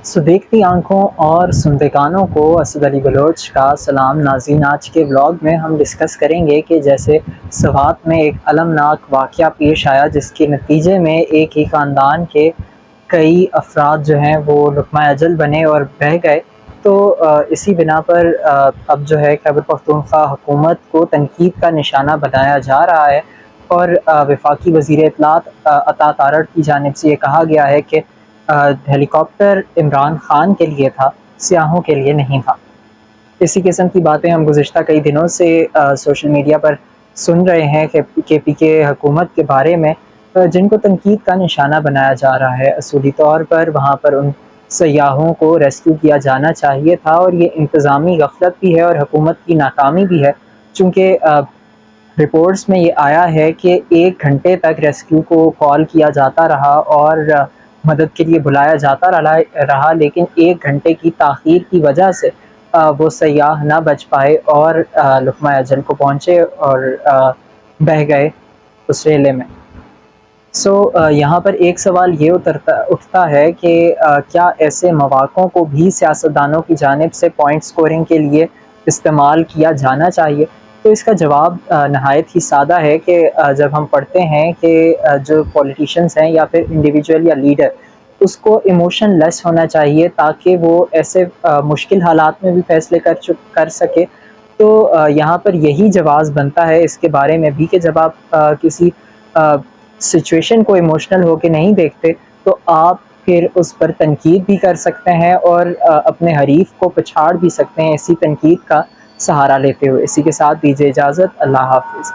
سو دیکھتی آنکھوں اور سنتے کانوں کو اسد علی بلوچ کا سلام ناظرین۔ آج کے بلاگ میں ہم ڈسکس کریں گے کہ جیسے سوات میں ایک المناک واقعہ پیش آیا جس کے نتیجے میں ایک ہی خاندان کے کئی افراد جو ہیں وہ لقمہ اجل بنے اور بہہ گئے، تو اسی بنا پر اب جو ہے خیبر پختونخوا حکومت کو تنقید کا نشانہ بنایا جا رہا ہے، اور وفاقی وزیر اطلاعات عطا تارڑ کی جانب سے یہ کہا گیا ہے کہ ہیلی کاپٹر عمران خان کے لیے تھا، سیاحوں کے لیے نہیں تھا۔ اسی قسم کی باتیں ہم گزشتہ کئی دنوں سے سوشل میڈیا پر سن رہے ہیں کہ پی کے حکومت کے بارے میں، جن کو تنقید کا نشانہ بنایا جا رہا ہے۔ اصولی طور پر وہاں پر ان سیاحوں کو ریسکیو کیا جانا چاہیے تھا، اور یہ انتظامی غفلت بھی ہے اور حکومت کی ناکامی بھی ہے، چونکہ رپورٹس میں یہ آیا ہے کہ 1 گھنٹے تک ریسکیو کو کال کیا جاتا رہا اور مدد کے لیے بلایا جاتا رہا، لیکن 1 گھنٹے کی تاخیر کی وجہ سے وہ سیاح نہ بچ پائے اور لقمہ اجل کو پہنچے اور بہہ گئے اس ریلے میں۔ یہاں پر ایک سوال یہ اٹھتا ہے کہ کیا ایسے مواقعوں کو بھی سیاستدانوں کی جانب سے پوائنٹ سکورنگ کے لیے استعمال کیا جانا چاہیے؟ تو اس کا جواب نہایت ہی سادہ ہے کہ جب ہم پڑھتے ہیں کہ جو پولیٹیشنز ہیں یا پھر انڈیویجول یا لیڈر، اس کو ایموشن لیس ہونا چاہیے تاکہ وہ ایسے مشکل حالات میں بھی فیصلے کر سکے۔ تو یہاں پر یہی جواز بنتا ہے اس کے بارے میں بھی کہ جب آپ کسی سچویشن کو ایموشنل ہو کے نہیں دیکھتے تو آپ پھر اس پر تنقید بھی کر سکتے ہیں اور اپنے حریف کو پچھاڑ بھی سکتے ہیں اسی تنقید کا سہارا لیتے ہوئے۔ اسی کے ساتھ دیجیے اجازت، اللہ حافظ۔